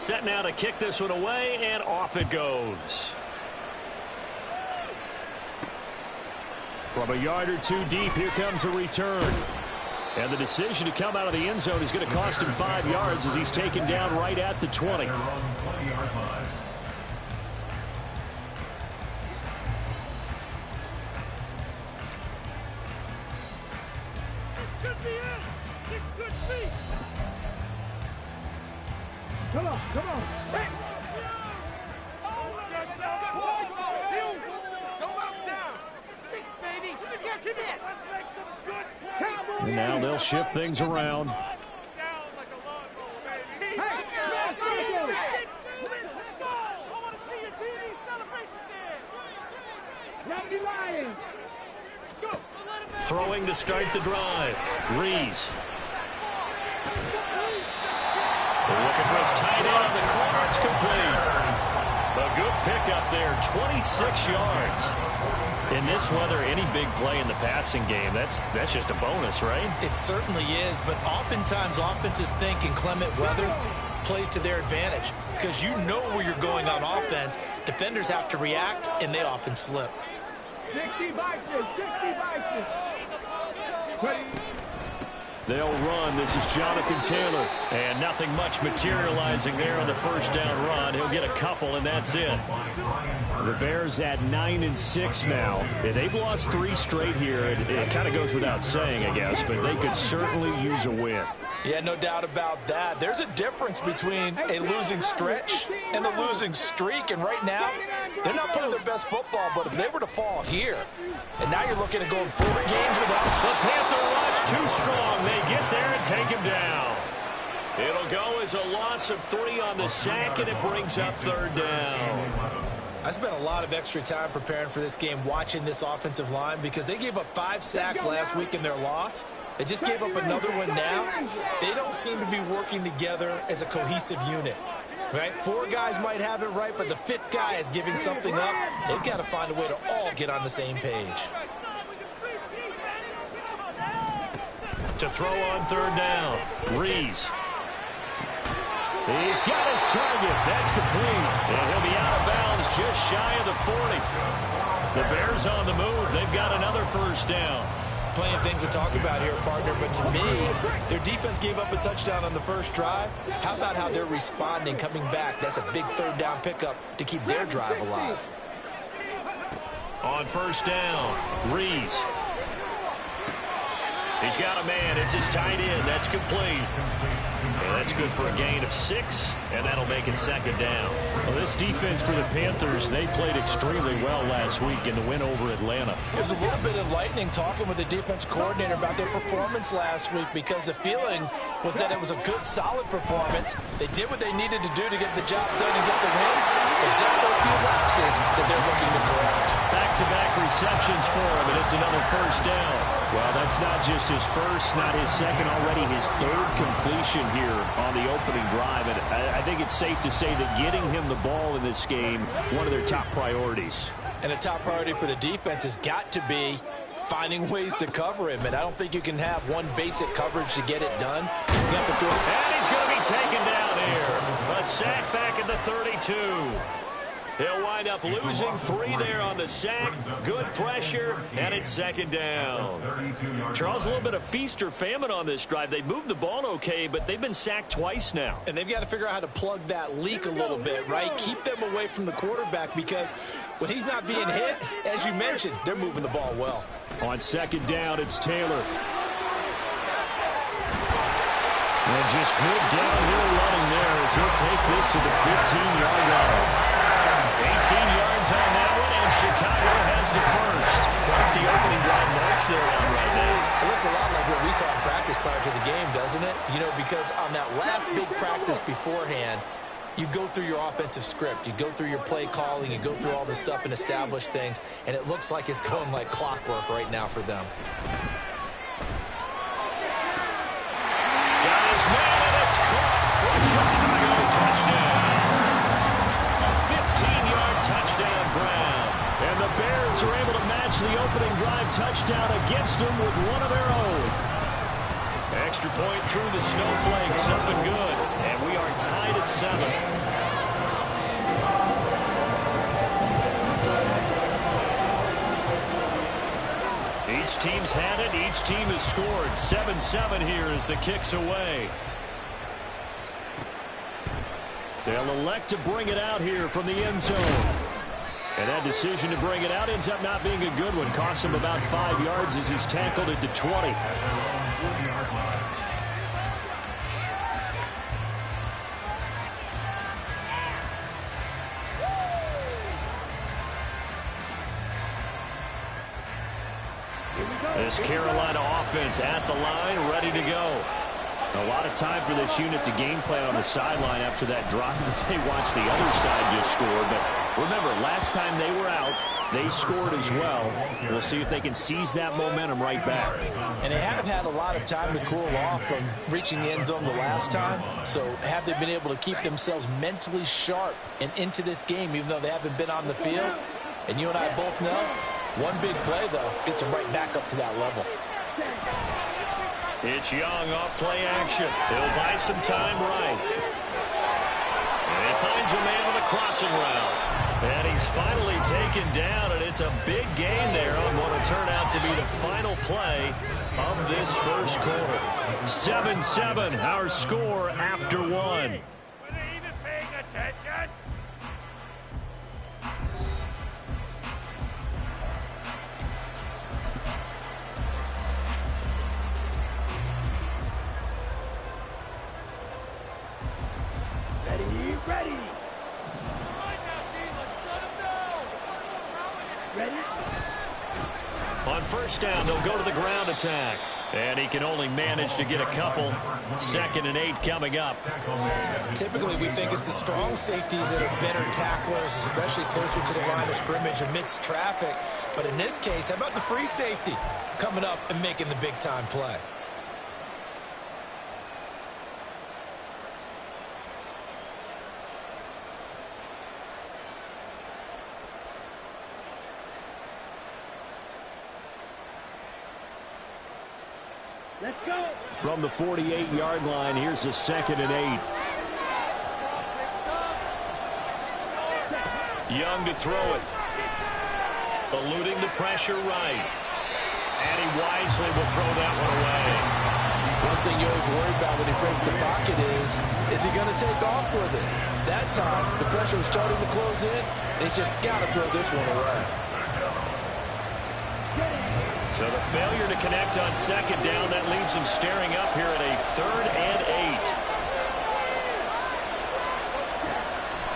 Set now to kick this one away, and off it goes. From a yard or two deep, here comes a return. And the decision to come out of the end zone is going to cost him 5 yards as he's taken down right at the 20. Come on, come on. Hey. Don't let us down. Six, baby. Get six. And now they'll shift things around. Hey, I want to see your TD celebration there. Not be lying. Go. Throwing to start the drive. Rees. Looking for his tight end on the corner. It's complete. A good pickup there, 26 yards. In this weather, any big play in the passing game, that's just a bonus, right? It certainly is, but oftentimes offenses think inclement weather plays to their advantage because you know where you're going on offense. Defenders have to react, and they often slip. 60 boxes, 60 boxes. They'll run. This is Jonathan Taylor. And nothing much materializing there on the first down run. He'll get a couple, and that's it. The Bears at 9-6 now. They've lost 3 straight here. It kind of goes without saying, I guess, but they could certainly use a win. Yeah, no doubt about that. There's a difference between a losing stretch and a losing streak, and right now, they're not playing their best football, but if they were to fall here, and now you're looking at going 4 games without... The Panther rush too strong. They get there and take him down. It'll go as a loss of 3 on the sack, and it brings up 3rd down. I spent a lot of extra time preparing for this game watching this offensive line because they gave up 5 sacks last week in their loss. They just gave up another one now. They don't seem to be working together as a cohesive unit. Right? 4 guys might have it right, but the 5th guy is giving something up. They've got to find a way to all get on the same page. To throw on 3rd down. Rees. He's got his target. That's complete. And he'll be out of bounds just shy of the 40. The Bears on the move. They've got another 1st down. Plenty of things to talk about here, partner, but to me, their defense gave up a touchdown on the first drive. How about how they're responding, coming back? That's a big 3rd down pickup to keep their drive alive. On 1st down, Rees. He's got a man. It's his tight end. That's complete. And that's good for a gain of 6, and that'll make it 2nd down. Well, this defense for the Panthers, they played extremely well last week in the win over Atlanta. It was a little bit enlightening talking with the defense coordinator about their performance last week because the feeling was that it was a good, solid performance. They did what they needed to do to get the job done and get the win. But definitely a few lapses that they're looking to correct. Back-to-back receptions for him, and it's another 1st down. Well, that's not just his first, not his second, already his 3rd completion here on the opening drive. And I think it's safe to say that getting him the ball in this game, one of their top priorities. And a top priority for the defense has got to be finding ways to cover him. And I don't think you can have one basic coverage to get it done. You have to throw. And he's going to be taken down here. A sack back at the 32. He'll wind up losing 3 there on the sack. Good pressure, and it's 2nd down. Charles, a little bit of feast or famine on this drive. They moved the ball okay, but they've been sacked twice now. And they've got to figure out how to plug that leak a little bit, right? Keep them away from the quarterback because when he's not being hit, as you mentioned, they're moving the ball well. On 2nd down, it's Taylor. And just good downhill running there as he'll take this to the 15-yard line. 18 yards on that one, and Chicago has the 1st. Quite the opening drive march they're on right now. It looks a lot like what we saw in practice prior to the game, doesn't it? You know, because on that last big practice beforehand, you go through your offensive script, you go through your play calling, you go through all this stuff and establish things, and it looks like it's going like clockwork right now for them. Got his man, and it's caught for a Chicago touchdown. Touchdown ground. And the Bears are able to match the opening drive touchdown against them with one of their own. Extra point through the snowflakes, up and good. And we are tied at 7. has had it. Each team has scored. 7-7 here as the kick's away. They'll elect to bring it out here from the end zone. And that decision to bring it out ends up not being a good one. Costs him about 5 yards as he's tackled it to 20. This Carolina offense at the line, ready to go. A lot of time for this unit to game plan on the sideline after that drive that they watched the other side just score. But remember, last time they were out, they scored as well. We'll see if they can seize that momentum right back. And they have had a lot of time to cool off from reaching the end zone the last time. So have they been able to keep themselves mentally sharp and into this game, even though they haven't been on the field? And you and I both know, one big play, though, gets them right back up to that level. It's Young off play action. He'll buy some time right. And he finds a man on the crossing route. And he's finally taken down, and it's a big gain there on what will turn out to be the final play of this first quarter. 7-7, our score after one. Were they even paying attention? Ready. On first down, they'll go to the ground attack. And he can only manage to get a couple. 2nd and 8 coming up. Typically, we think it's the strong safeties that are better tacklers, especially closer to the line of scrimmage amidst traffic. But in this case, how about the free safety coming up and making the big-time play? Let's go. From the 48-yard line, here's a 2nd and 8. Young to throw it. Eluding the pressure right. And he wisely will throw that one away. One thing you always worry about when he breaks the pocket is he going to take off with it? That time, the pressure was starting to close in, and he's just got to throw this one away. So the failure to connect on 2nd down, that leaves him staring up here at a 3rd and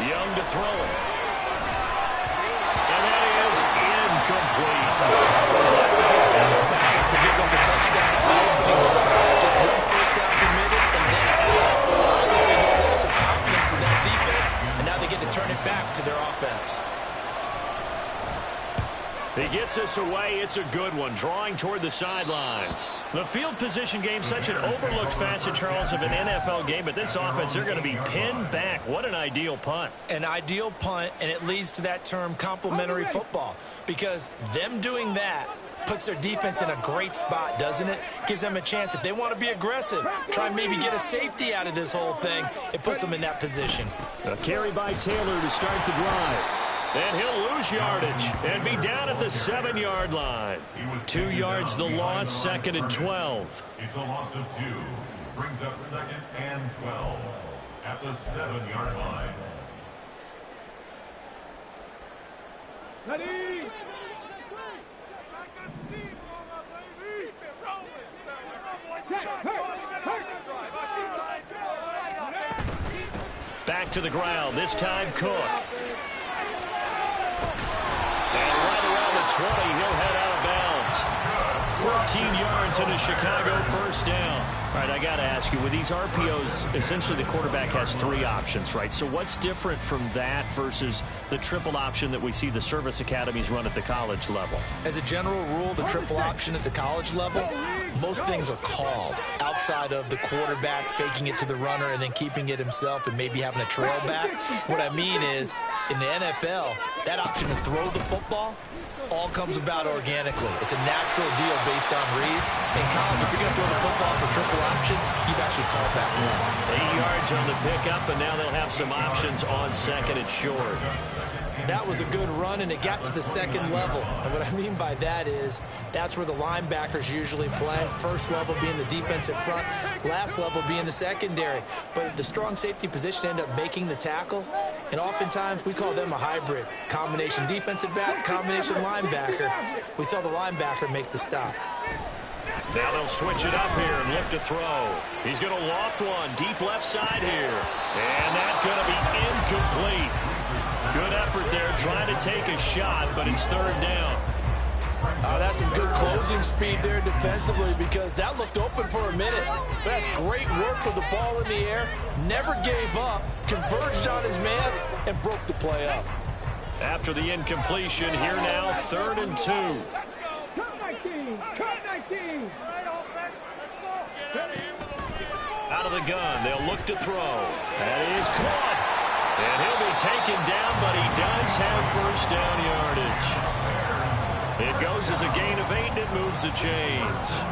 8. Young to throw it. And that is incomplete. That's a good bounce back to give them a touchdown on the opening drive. Just one first down committed, and then obviously no loss of confidence with that defense, and now they get to turn it back to their offense. He gets us away. It's a good one. Drawing toward the sidelines. The field position game, such an overlooked facet, Charles, of an NFL game. But this offense, they're going to be pinned back. What an ideal punt. An ideal punt, and it leads to that term complementary football. Because them doing that puts their defense in a great spot, doesn't it? Gives them a chance. If they want to be aggressive, try and maybe get a safety out of this whole thing, it puts them in that position. A carry by Taylor to start the drive. And he'll lose yardage and be down at the 7-yard line. 2 yards the loss, 2nd and 12. It's a loss of 2. Brings up 2nd and 12 at the 7-yard line. Ready. Back to the ground, this time Cook. And right around the 20, he'll head out of bounds. 14 yards and a Chicago first down. All right, I got to ask you, with these RPOs, essentially the quarterback has 3 options, right? So what's different from that versus the triple option that we see the service academies run at the college level? As a general rule, the triple option at the college level, most things are called outside of the quarterback faking it to the runner and then keeping it himself and maybe having a trail back. What I mean is, in the NFL, that option to throw the football all comes about organically. It's a natural deal based on reads. In college, if you're going to throw the football for triple option, you've actually called that play. 8 yards on the pickup, and now they'll have some options on 2nd and short. That was a good run, and it got to the second level. And what I mean by that is that's where the linebackers usually play. First level being the defensive front, last level being the secondary. But the strong safety position ended up making the tackle, and oftentimes we call them a hybrid. Combination defensive back, combination linebacker. We saw the linebacker make the stop. Now they'll switch it up here and look to throw. He's going to loft one deep left side here. And that's going to be incomplete. Good effort there trying to take a shot, but it's third down. That's some good closing speed there defensively because that looked open for a minute. That's great work with the ball in the air. Never gave up, converged on his man, and broke the play up. After the incompletion, here now, 3rd and 2. Out of the gun, they'll look to throw. That is caught. And he'll be taken down, but he does have first down yardage. It goes as a gain of 8, and it moves the chains.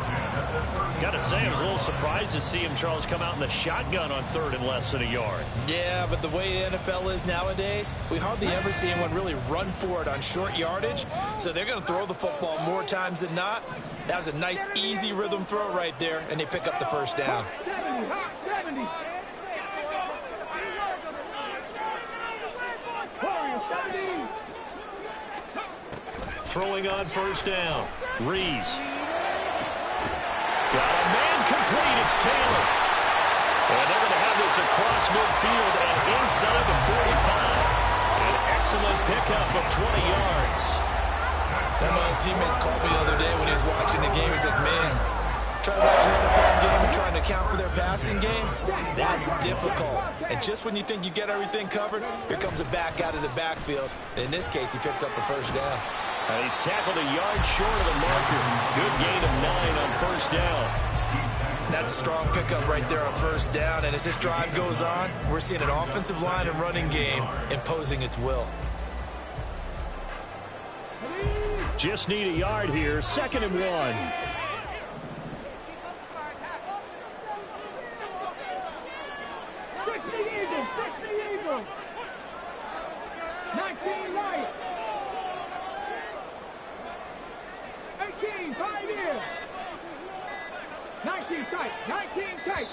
Got to say, I was a little surprised to see him, Charles, come out in the shotgun on 3rd and less than a yard. Yeah, but the way the NFL is nowadays, we hardly ever see anyone really run for it on short yardage. So they're going to throw the football more times than not. That was a nice, easy rhythm throw right there, and they pick up the first down. 70. Throwing on first down. Rees. Got a man complete. It's Taylor. And they're going to have this across midfield and inside the 45. An excellent pickup of 20 yards. One of my teammates called me the other day when he was watching the game. He's like, man, trying to watch an NFL game and trying to account for their passing game, that's difficult. And just when you think you get everything covered, here comes a back out of the backfield. And in this case, he picks up a first down. He's tackled a yard short of the marker. Good gain of 9 on first down. That's a strong pickup right there on first down. And as this drive goes on, we're seeing an offensive line and running game imposing its will. Just need a yard here. 2nd and 1. Eagle. 19 right. 18, 5 here. 19 tight. 19 tight.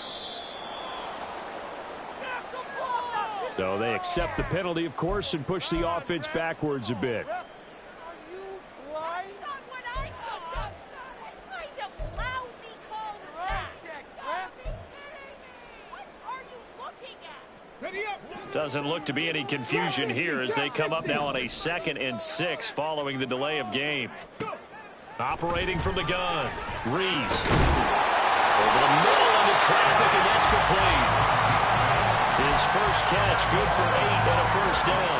So they accept the penalty, of course, and push the offense backwards a bit. Doesn't look to be any confusion here as they come up now on a 2nd and 6 following the delay of game. Operating from the gun. Rees. Over the middle into traffic, and that's complete. His first catch, good for 8 and a first down.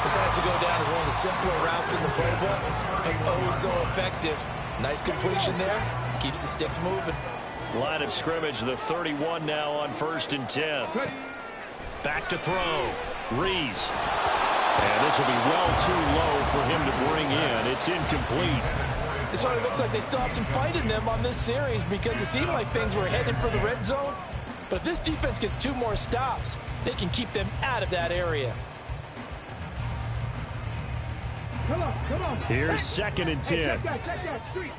This has to go down as one of the simpler routes in the playbook, but oh so effective. Nice completion there. Keeps the sticks moving. Line of scrimmage, the 31 now on 1st and 10. Back to throw. Rees. And this will be well too low for him to bring in. It's incomplete. It sort of looks like they still have some fight in them on this series because it seemed like things were headed for the red zone. But if this defense gets 2 more stops, they can keep them out of that area. Come on. Here's 2nd and 10. Check that. Street.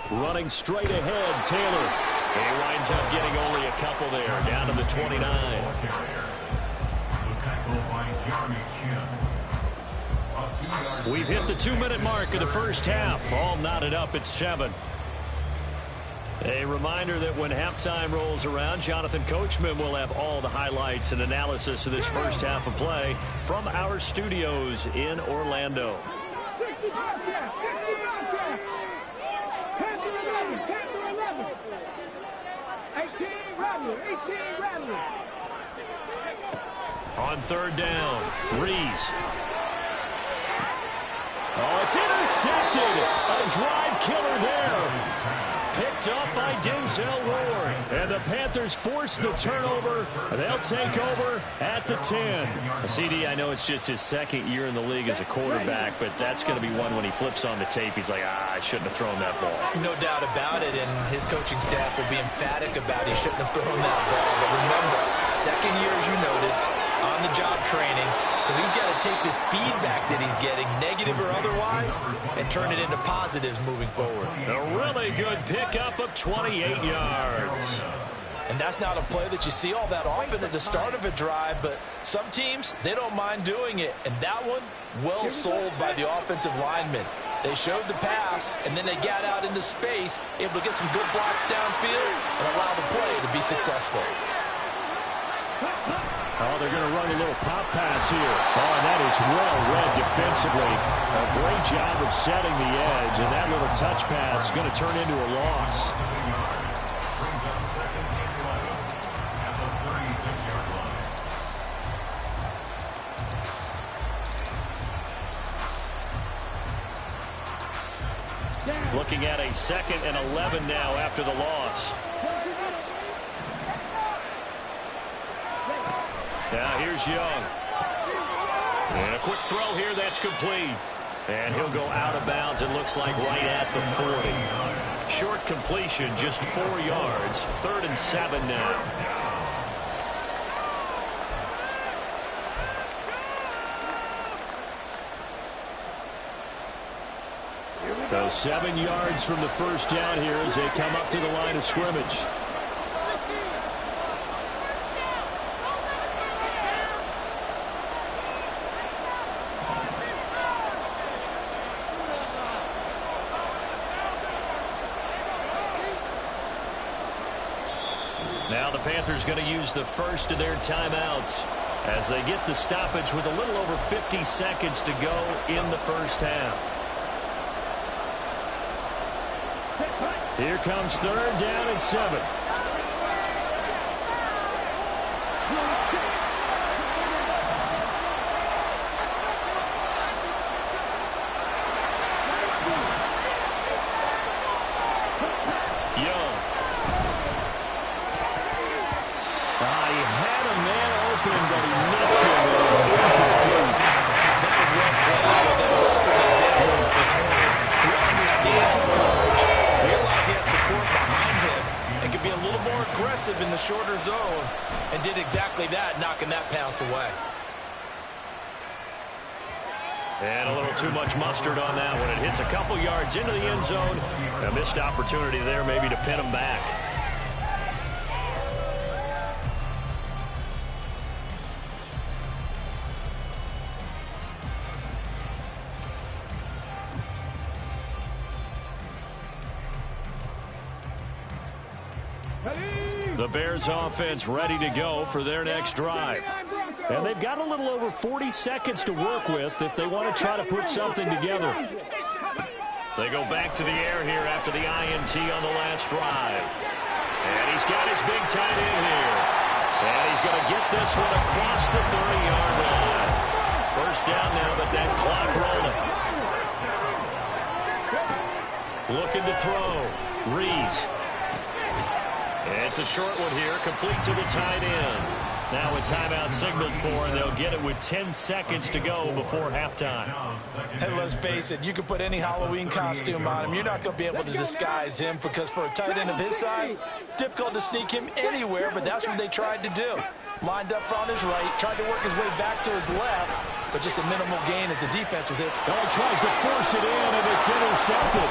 Running straight ahead, Taylor. He winds up getting only a couple there, down to the 29. We've hit the 2-minute mark of the first half. All knotted up at 7. A reminder that when halftime rolls around, Jonathan Coachman will have all the highlights and analysis of this first half of play from our studios in Orlando. 60 contact. 18 Rattler. On 3rd down, Rees. Oh, it's intercepted. A drive killer there. Picked up by Denzel Ward. And the Panthers force the turnover. They'll take over at the 10. CD, I know it's just his 2nd year in the league as a quarterback, but that's going to be one when he flips on the tape. He's like, I shouldn't have thrown that ball. No doubt about it. And his coaching staff will be emphatic about he shouldn't have thrown that ball. But remember, second year, as you noted, on-the-job training. So he's got to take this feedback that he's getting, negative or otherwise, and turn it into positives moving forward. A really good pickup of 28 yards. And that's not a play that you see all that often at the start of a drive, but some teams, they don't mind doing it. And that one, well sold by the offensive lineman. They showed the pass, and then they got out into space, able to get some good blocks downfield and allow the play to be successful. Oh, they're going to run a little pop pass here. Oh, and that is well read defensively. A great job of setting the edge, and that little touch pass is going to turn into a loss. Looking at a 2nd and 11 now after the loss. Now here's Young. And a quick throw here, that's complete. And he'll go out of bounds, it looks like right at the 40. Short completion, just 4 yards. 3rd and 7 now. So 7 yards from the first down here as they come up to the line of scrimmage. Now the Panthers going to use the first of their timeouts as they get the stoppage with a little over 50 seconds to go in the first half. Here comes 3rd down and 7. Young. He had a man open, but he missed him, and it's incomplete. That was well played, but that's also an example of the corner who understands his coverage, realized he had support behind him, and could be a little more aggressive in the shorter zone, and did exactly that, knocking that pass away. And a little too much mustard on that one. It hits a couple yards into the end zone. A missed opportunity there maybe to pin him back. The Bears offense ready to go for their next drive. And they've got a little over 40 seconds to work with if they want to try to put something together. They go back to the air here after the INT on the last drive. And he's got his big tight end here. And he's going to get this one across the 30-yard line. First down now, but that clock rolling. Looking to throw. Rees. It's a short one here, complete to the tight end. Now a timeout signaled for, and they'll get it with 10 seconds to go before halftime. And let's face it, you can put any Halloween costume on him. You're not going to be able to disguise him because for a tight end of his size, difficult to sneak him anywhere, but that's what they tried to do. Lined up on his right, tried to work his way back to his left, but just a minimal gain as the defense was it. Oh, he tries to force it in, and it's intercepted.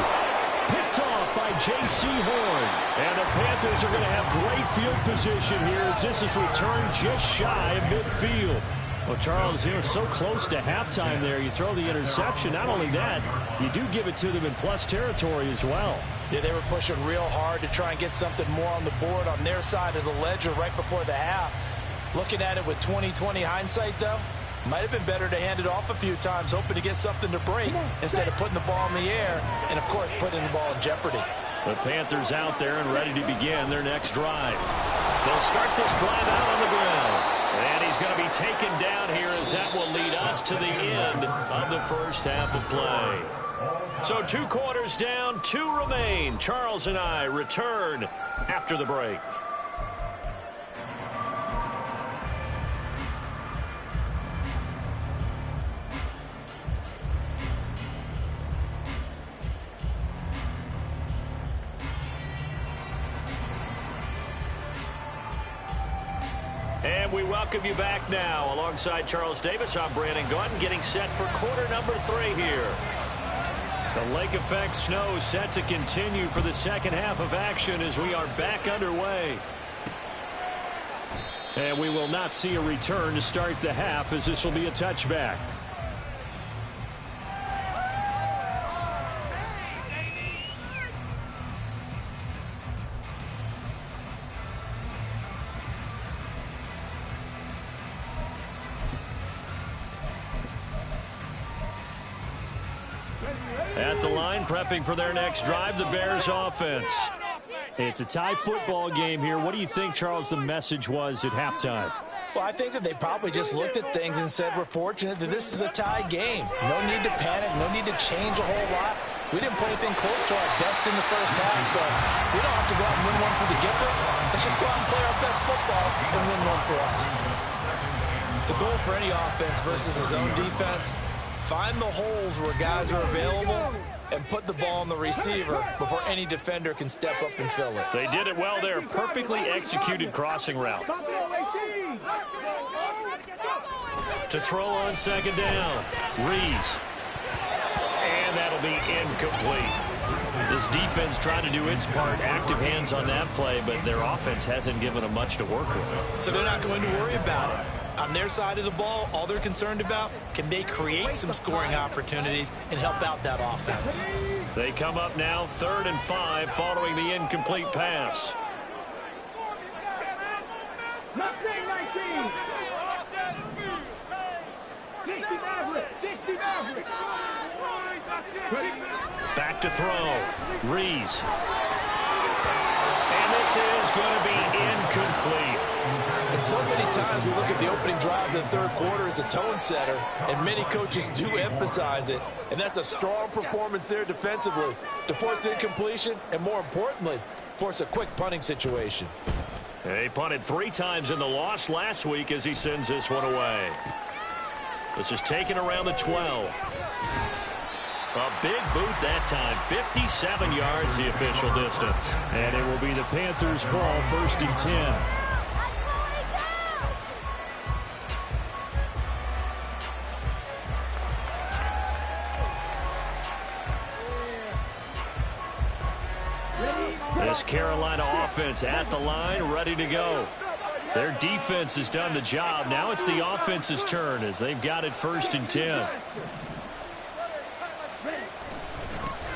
Picked off by J.C. Horn. And the Panthers are going to have great field position here as this is returned just shy of midfield. Well, Charles, you're so close to halftime there. You throw the interception. Not only that, you do give it to them in plus territory as well. Yeah, they were pushing real hard to try and get something more on the board on their side of the ledger right before the half. Looking at it with 20/20 hindsight, though, might have been better to hand it off a few times, hoping to get something to break instead of putting the ball in the air and, of course, putting the ball in jeopardy. The Panthers out there and ready to begin their next drive. They'll start this drive out on the ground. And he's going to be taken down here as that will lead us to the end of the first half of play. So 2 quarters down, 2 remain. Charles and I return after the break. And we welcome you back now. Alongside Charles Davis, I'm Brandon Gaudin, getting set for quarter number 3 here. The lake effect snow set to continue for the second half of action as we are back underway. And we will not see a return to start the half, as this will be a touchback. At the line, prepping for their next drive, the Bears offense. It's a tie football game here. What do you think, Charles, the message was at halftime? Well, I think that they probably just looked at things and said, we're fortunate that this is a tie game. No need to panic, no need to change a whole lot. We didn't play anything close to our best in the first half, so we don't have to go out and win one for the Gipper. Let's just go out and play our best football and win one for us. The goal for any offense versus his own defense, find the holes where guys are available and put the ball on the receiver before any defender can step up and fill it. They did it well there. Perfectly executed crossing route. To throw on second down. Rees. And that'll be incomplete. This defense trying to do its part. Active hands on that play, but their offense hasn't given them much to work with. So they're not going to worry about it. On their side of the ball, all they're concerned about, can they create some scoring opportunities and help out that offense? They come up now 3rd and 5 following the incomplete pass. Back to throw. Rees. And this is going to be incomplete. And so many times we look at the opening drive of the third quarter as a tone setter, and many coaches do emphasize it, and that's a strong performance there defensively to force incompletion and, more importantly, force a quick punting situation. He punted 3 times in the loss last week as he sends this one away. This is taken around the 12. A big boot that time. 57 yards the official distance. And it will be the Panthers' ball, 1st and 10. This Carolina offense at the line, ready to go. Their defense has done the job. Now it's the offense's turn as they've got it 1st and 10.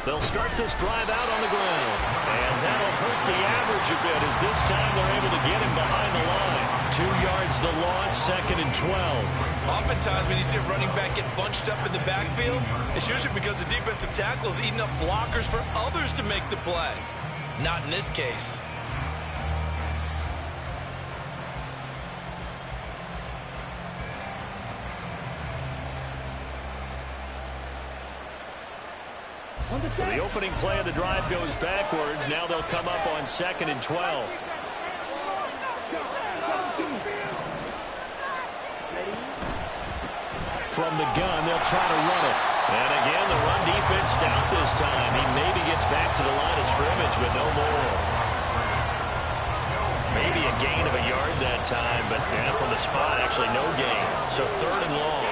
They'll start this drive out on the ground. And that'll hurt the average a bit as this time they're able to get him behind the line. 2 yards the loss, 2nd and 12. Oftentimes when you see a running back get bunched up in the backfield, it's usually because the defensive tackle is eating up blockers for others to make the play. Not in this case. The opening play of the drive goes backwards. Now they'll come up on 2nd and 12. From the gun, they'll try to run it. And again, the run defense stout this time. He maybe gets back to the line of scrimmage, but no more. Maybe a gain of a yard that time, but from the spot, actually no gain. So 3rd and long.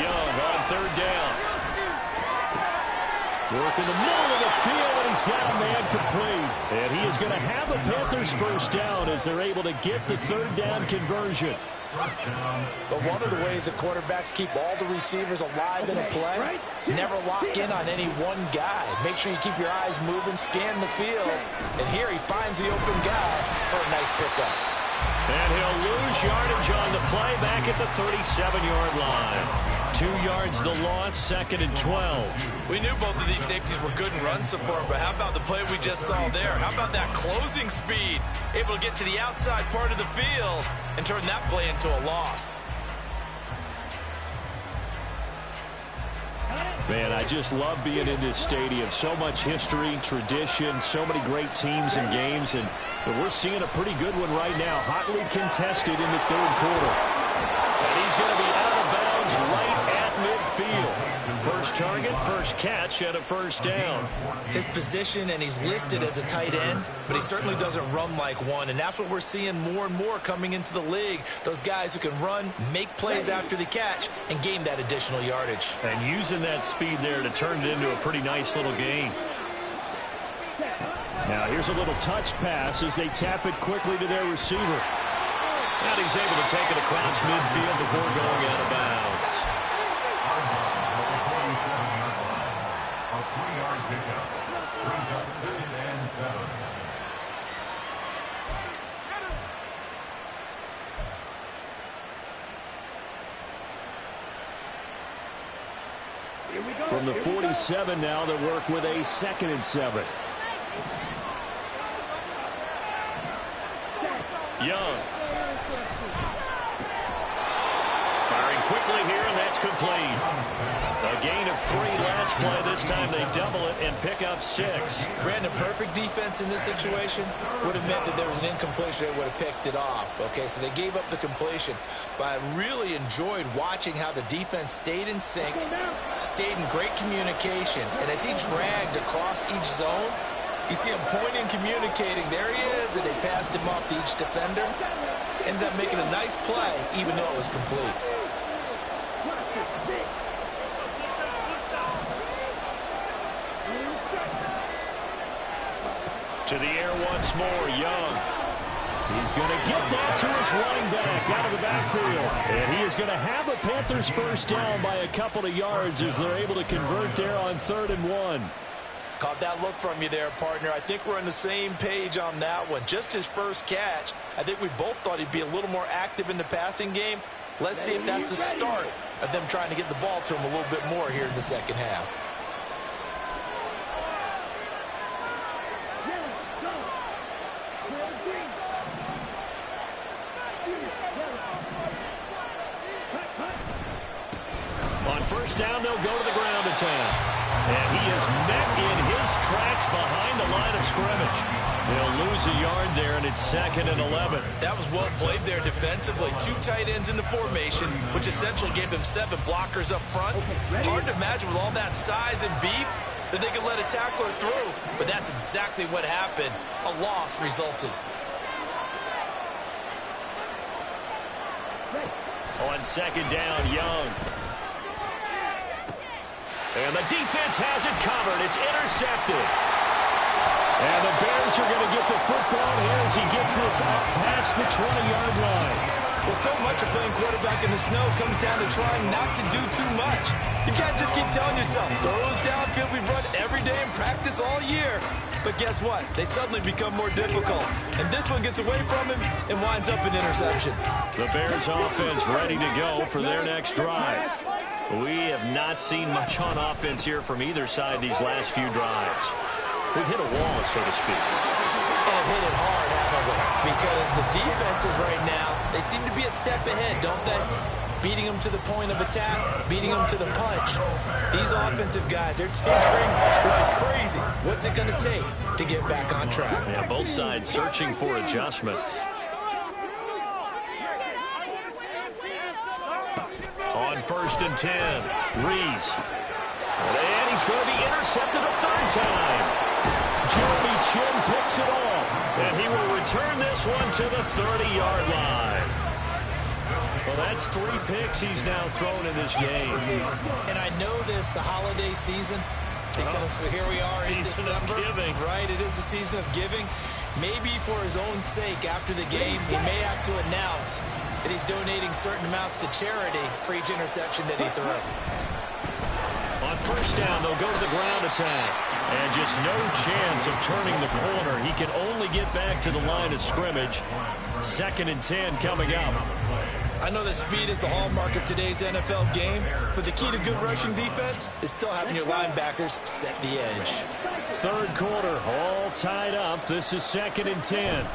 Young on 3rd down. Working the middle of the field, and he's got a man complete. And he is going to have the Panthers 1st down as they're able to get the 3rd down conversion. But one of the ways that quarterbacks keep all the receivers alive in a play, never lock in on any one guy. Make sure you keep your eyes moving, scan the field. And here he finds the open guy for a nice pickup. And he'll lose yardage on the play back at the 37-yard line. 2 yards the loss, 2nd and 12. We knew both of these safeties were good in run support, but how about the play we just saw there? How about that closing speed? Able to get to the outside part of the field and turn that play into a loss. Man, I just love being in this stadium. So much history, tradition, so many great teams and games, and we're seeing a pretty good one right now. Hotly contested in the 3rd quarter. And he's going to be out of bounds right at midfield. First target, 1st first catch at a first down. His position, and he's listed as a tight end, but he certainly doesn't run like one, and that's what we're seeing more and more coming into the league. Those guys who can run, make plays after the catch, and gain that additional yardage. And using that speed there to turn it into a pretty nice little gain. Now here's a little touch pass as they tap it quickly to their receiver. And he's able to take it across midfield before going out of bounds. A 3-yard pickup brings up 2nd and 7. From the 47 now, they work with a 2nd and 7. Young. Firing quickly here, and that's complete. A gain of 3 last play. This time they double it and pick up 6. Brandon, perfect defense in this situation would have meant that there was an incompletion. They would have picked it off. Okay, so they gave up the completion. But I really enjoyed watching how the defense stayed in sync, stayed in great communication. And as he dragged across each zone, you see him pointing, communicating. There he is, and they passed him off to each defender. Ended up making a nice play, even though it was complete. To the air once more, Young. He's going to get that to his running back out of the backfield. And he is going to have a Panthers first down by a couple of yards as they're able to convert there on 3rd and 1. Caught that look from you there, partner. I think we're on the same page on that one. Just his first catch. I think we both thought he'd be a little more active in the passing game. Let's see if that's the start of them trying to get the ball to him a little bit more here in the second half. On first down, they'll go to the ground attack. And he is met in his tracks behind the line of scrimmage. They'll lose a yard there, and it's 2nd and 11. That was well played there defensively. 2 tight ends in the formation, which essentially gave them 7 blockers up front. Hard to imagine with all that size and beef that they could let a tackler through. But that's exactly what happened. A loss resulted. On 2nd down, Young. And the defense has it covered. It's intercepted. And the Bears are going to get the football here as he gets this up past the 20-yard line. Well, so much of playing quarterback in the snow comes down to trying not to do too much. You can't just keep telling yourself, throws downfield we've run every day in practice all year. But guess what? They suddenly become more difficult. And this one gets away from him and winds up an interception. The Bears offense ready to go for their next drive. We have not seen much on offense here from either side these last few drives. We've hit a wall, so to speak. And hit it hard, haven't we? Because the defenses right now, they seem to be a step ahead, don't they? Beating them to the point of attack, beating them to the punch. These offensive guys, they're tinkering like crazy. What's it going to take to get back on track? Yeah, both sides searching for adjustments. On 1st and 10, Rees. And he's going to be intercepted a 3rd time. Jeremy Chin picks it off. And he will return this one to the 30-yard line. Well, that's 3 picks he's now thrown in this game. And I know this, the holiday season, because here we are in December. Giving. Right, it is the season of giving. Maybe for his own sake after the game, he may have to announce that he's donating certain amounts to charity for each interception that he threw. On first down, they'll go to the ground attack. And just no chance of turning the corner. He can only get back to the line of scrimmage. 2nd and 10 coming up. I know that speed is the hallmark of today's NFL game, but the key to good rushing defense is still having your linebackers set the edge. 3rd quarter, all tied up. This is 2nd and 10.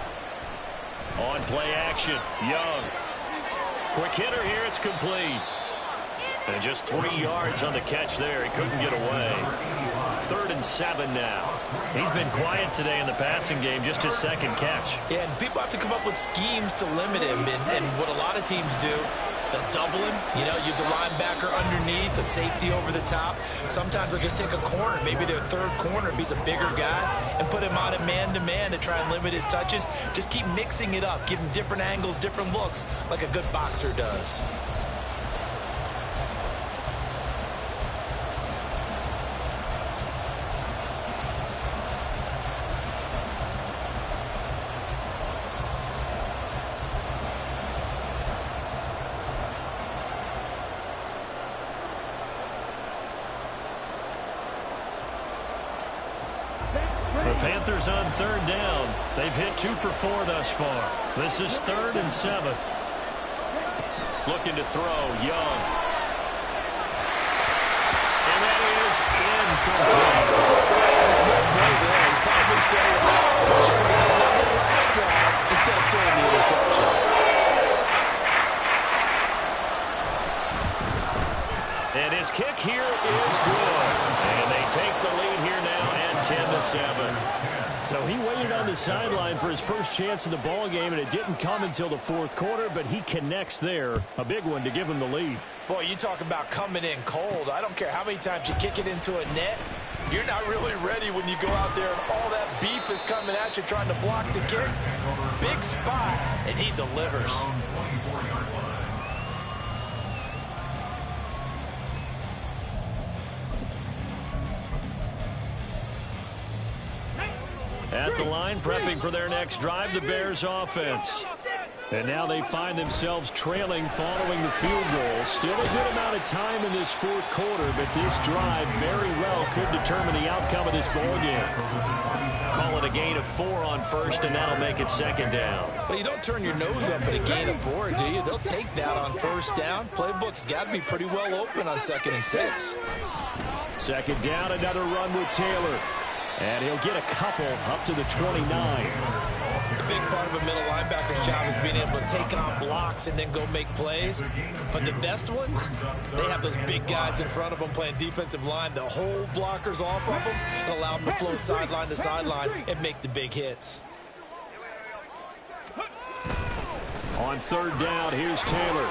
On play action, Young. Quick hitter here, it's complete. And just 3 yards on the catch there. He couldn't get away. 3rd and 7 now. He's been quiet today in the passing game, just his 2nd catch. Yeah, and people have to come up with schemes to limit him. And what a lot of teams do They'll double him, use a linebacker underneath, a safety over the top. Sometimes they'll just take a corner, maybe their third corner if he's a bigger guy, and put him on a man-to-man to try and limit his touches. Just keep mixing it up, give him different angles, different looks, like a good boxer does. The Panthers on third down. They've hit 2 for 4 thus far. This is 3rd and 7. Looking to throw, Young. And that is incomplete. There's no play there. He's probably saying, I wish I would have done that on the last drive instead of throwing the interception. And his kick here is good. And they take the lead here now at 10-7. So he waited on the sideline for his first chance in the ball game, and it didn't come until the 4th quarter, but he connects there. A big one to give him the lead. Boy, you talk about coming in cold. I don't care how many times you kick it into a net. You're not really ready when you go out there and all that beef is coming at you trying to block the kick. Big spot, and he delivers. At the line, prepping for their next drive, the Bears offense. And now they find themselves trailing following the field goal. Still a good amount of time in this 4th quarter, but this drive very well could determine the outcome of this ball game. Call it a gain of 4 on first, and that'll make it 2nd down. Well, you don't turn your nose up at a gain of 4, do you? They'll take that on first down. Playbook's got to be pretty well open on 2nd and 6. 2nd down, another run with Taylor. And he'll get a couple up to the 29. The big part of a middle linebacker's job is being able to take on blocks and then go make plays. But the best ones, they have those big guys in front of them playing defensive line. They'll hold blockers off of them and allow them to flow sideline to sideline and make the big hits. On 3rd down, here's Taylor.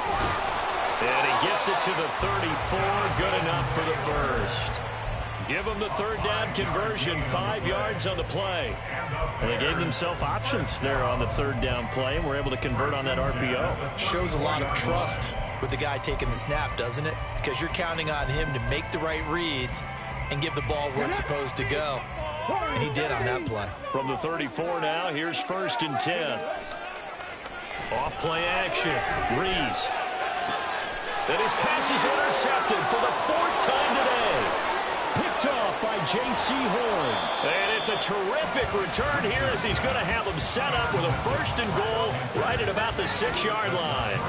And he gets it to the 34. Good enough for the first. Give them the 3rd down conversion, 5 yards on the play. And they gave themselves options there on the 3rd down play and were able to convert on that RPO. Shows a lot of trust with the guy taking the snap, doesn't it? Because you're counting on him to make the right reads and give the ball where it's supposed to go. And he did on that play. From the 34 now, here's 1st and 10. Off play action, Rees. And his pass is intercepted for the 4th time today. Picked off by J.C. Horn. And it's a terrific return here as he's going to have them set up with a 1st and goal right at about the 6-yard line.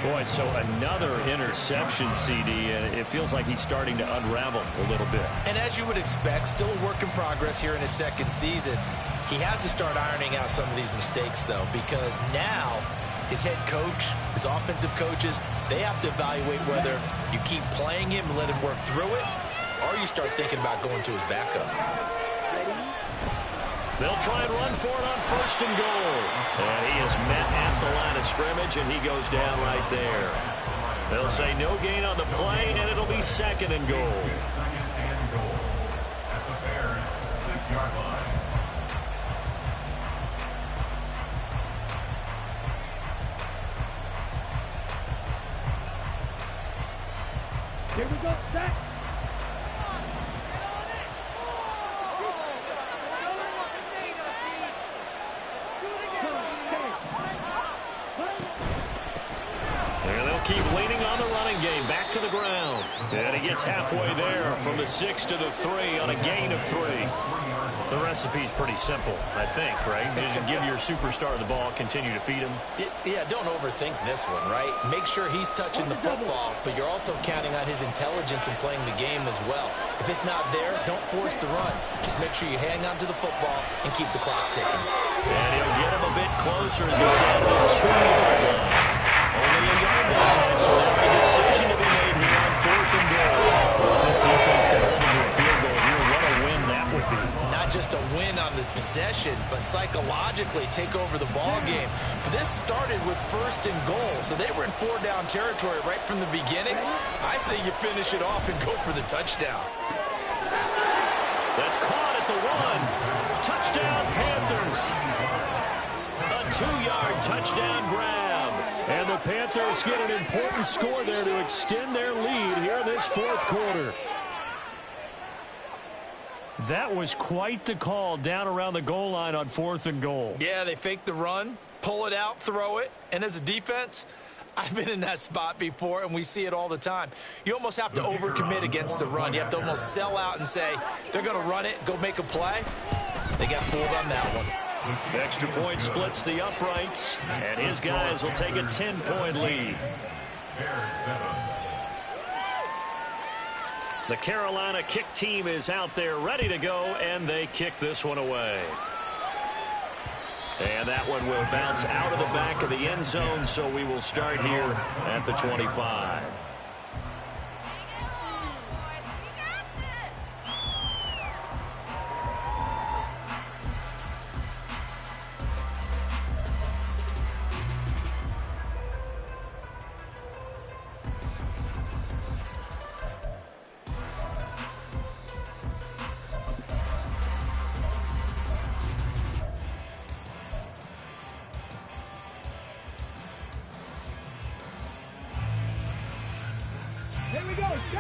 Boy, so another interception, CD, and it feels like he's starting to unravel a little bit. And as you would expect, still a work in progress here in his 2nd season. He has to start ironing out some of these mistakes, though, because now his head coach, his offensive coaches, they have to evaluate whether you keep playing him and let him work through it, or you start thinking about going to his backup. They'll try and run for it on 1st and goal. And he is met at the line of scrimmage, and he goes down right there. They'll say no gain on the play, and it'll be 2nd and goal. 2nd and goal at the Bears' 6-yard line. Here we go, set. Keep leaning on the running game. Back to the ground. And he gets halfway there from the 6 to the 3 on a gain of 3. The recipe's pretty simple, I think, right? You just give your superstar the ball, continue to feed him. Yeah, don't overthink this one, right? Make sure he's touching the football, but you're also counting on his intelligence in playing the game as well. If it's not there, don't force the run. Just make sure you hang on to the football and keep the clock ticking. And he'll get him a bit closer as he's down to the 2-yard line. Only a yard that time, so now a decision to be made here on 4th and goal. If this defense can hold him to a field goal here, what a win that would be. Not just a win on the possession, possession, but psychologically take over the ball game. But this started with 1st and goal, so they were in 4-down territory right from the beginning. I say you finish it off and go for the touchdown. That's caught at the 1. Touchdown, Panthers. A 2-yard touchdown grab. And the Panthers get an important score there to extend their lead here in this 4th quarter. That was quite the call down around the goal line on 4th and goal. Yeah, they fake the run, pull it out, throw it. And as a defense, I've been in that spot before, and we see it all the time. You almost have to overcommit against the run. You have to almost sell out and say, they're going to run it, go make a play. They got fooled on that one. The extra point splits the uprights, and his guys will take a 10-point lead. The Carolina kick team is out there ready to go, and they kick this one away. And that one will bounce out of the back of the end zone, so we will start here at the 25.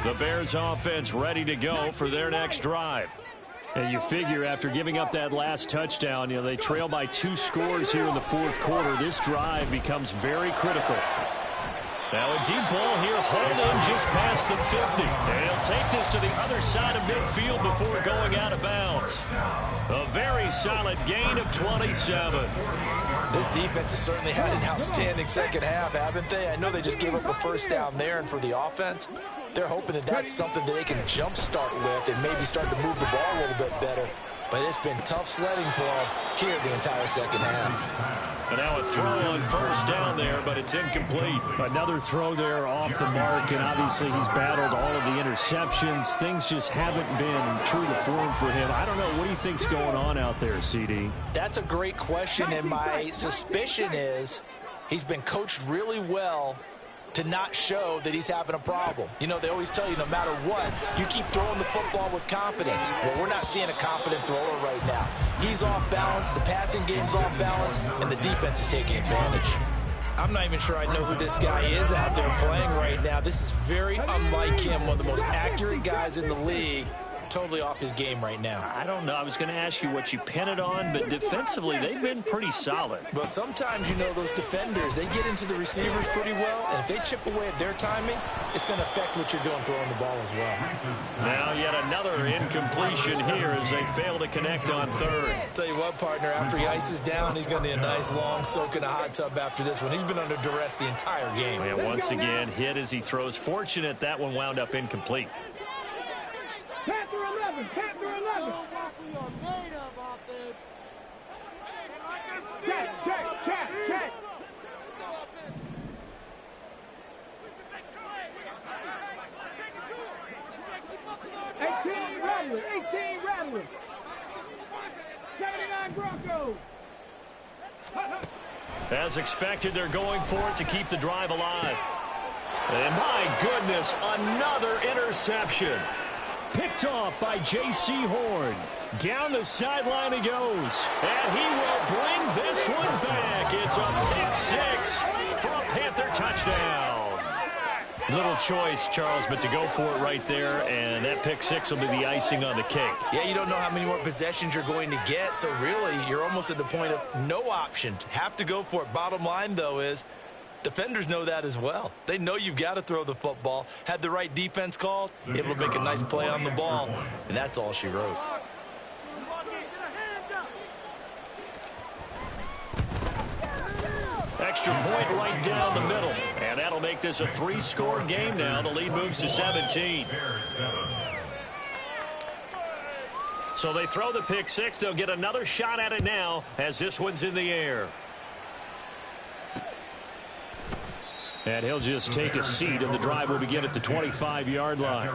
The Bears offense ready to go for their next drive. And you figure after giving up that last touchdown, they trail by 2 scores here in the 4th quarter. This drive becomes very critical. Now a deep ball here, holding just past the 50. And he'll take this to the other side of midfield before going out of bounds. A very solid gain of 27. This defense has certainly had an outstanding second half, haven't they? I know they just gave up a 1st down there, and for the offense, they're hoping that that's something that they can jumpstart with and maybe start to move the ball a little bit better. But it's been tough sledding for them here the entire second half. And now a throw on 1st down there, but it's incomplete. Another throw there off the mark, and obviously he's battled all of the interceptions. Things just haven't been true to form for him. I don't know. What do you think's going on out there, CD? That's a great question, and my suspicion is he's been coached really well to not show that he's having a problem. They always tell you no matter what, you keep throwing the football with confidence. Well, we're not seeing a confident thrower right now. He's off balance, the passing game's off balance, and the defense is taking advantage. I'm not even sure I know who this guy is out there playing right now. This is very unlike him, one of the most accurate guys in the league. Totally off his game right now. I don't know. I was going to ask you what you pin it on, but defensively, they've been pretty solid. But sometimes, those defenders, they get into the receivers pretty well, and if they chip away at their timing, it's going to affect what you're doing throwing the ball as well. Now yet another incompletion here as they fail to connect on 3rd. Tell you what, partner, after he ices down, he's going to need a nice long soak in a hot tub after this one. He's been under duress the entire game. And once again, hit as he throws. Fortunate that one wound up incomplete. Panther 11, Panther 11. Check. 18 Rattlers. 79 Broncos. As expected, they're going for it to keep the drive alive. And my goodness, another interception. Picked off by J.C. Horn. Down the sideline he goes. And he will bring this one back. It's a pick 6 for a Panther touchdown. Little choice, Charles, but to go for it right there, and that pick 6 will be the icing on the cake. Yeah, you don't know how many more possessions you're going to get, so really you're almost at the point of no option. Have to go for it. Bottom line, though, is defenders know that as well. They know you've got to throw the football. Had the right defense called, able to make a nice play on the ball, and that's all she wrote. Extra point right down the middle. And that'll make this a 3-score game now. The lead moves to 17. So they throw the pick 6. They'll get another shot at it now as this one's in the air. And he'll just take a seat, and the drive will begin at the 25-yard line.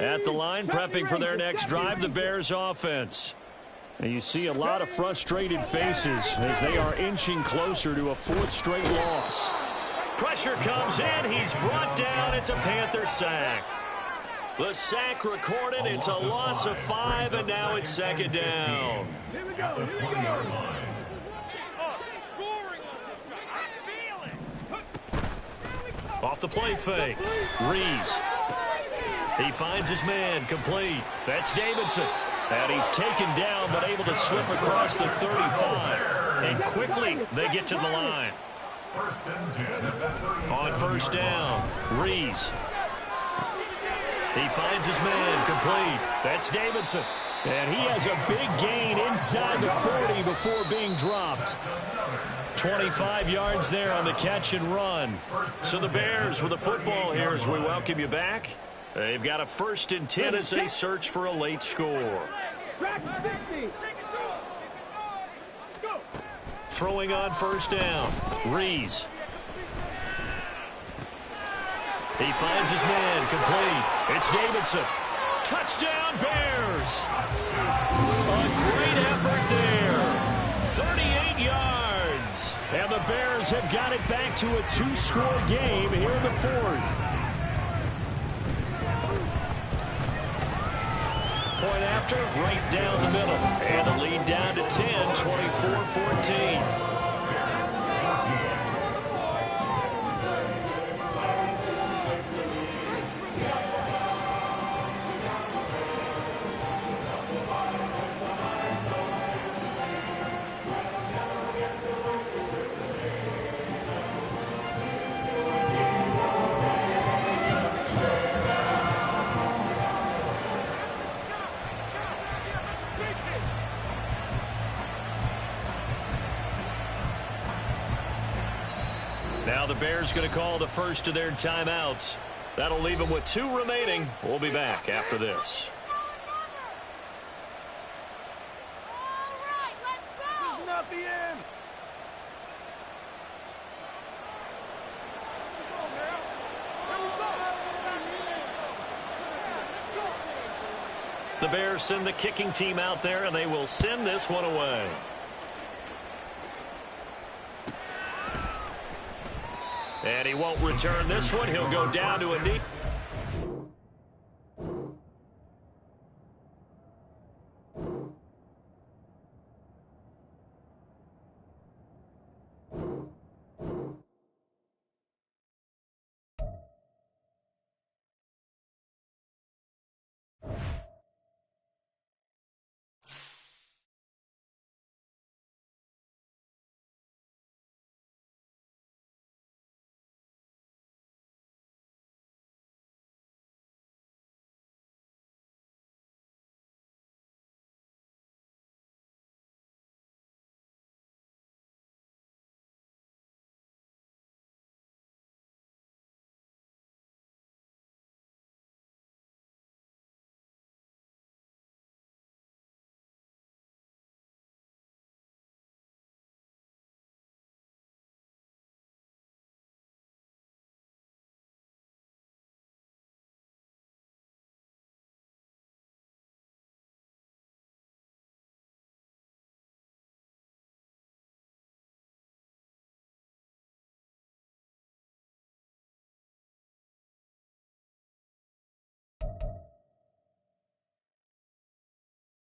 At the line, prepping for their next drive, the Bears offense. And you see a lot of frustrated faces as they are inching closer to a fourth straight loss. Pressure comes in. He's brought down. It's a Panther sack. The sack recorded. It's a loss of 5, and now it's second down. At the 20-yard line. Off the play fake. Rees. He finds his man. Complete. That's Davidson. And he's taken down but able to slip across the 35. And quickly they get to the line. First and 10. On first down, Rees. He finds his man. Complete. That's Davidson. And he has a big gain inside the 40 before being dropped. 25 yards there on the catch and run. So the Bears with the football here as we welcome you back. They've got a 1st and 10 as they search for a late score. Throwing on first down, Rees. He finds his man. Complete. It's Davidson. Touchdown, Bears. A great effort there. 38 yards. And the Bears have got it back to a 2-score game here in the 4th. Point after, right down the middle. And the lead down to 10, 24-14. Now the Bears going to call the first of their timeouts. That'll leave them with 2 remaining. We'll be back after this. This is not the end. The Bears send the kicking team out there, and they will send this one away. And he won't return this one. He'll go down to a knee.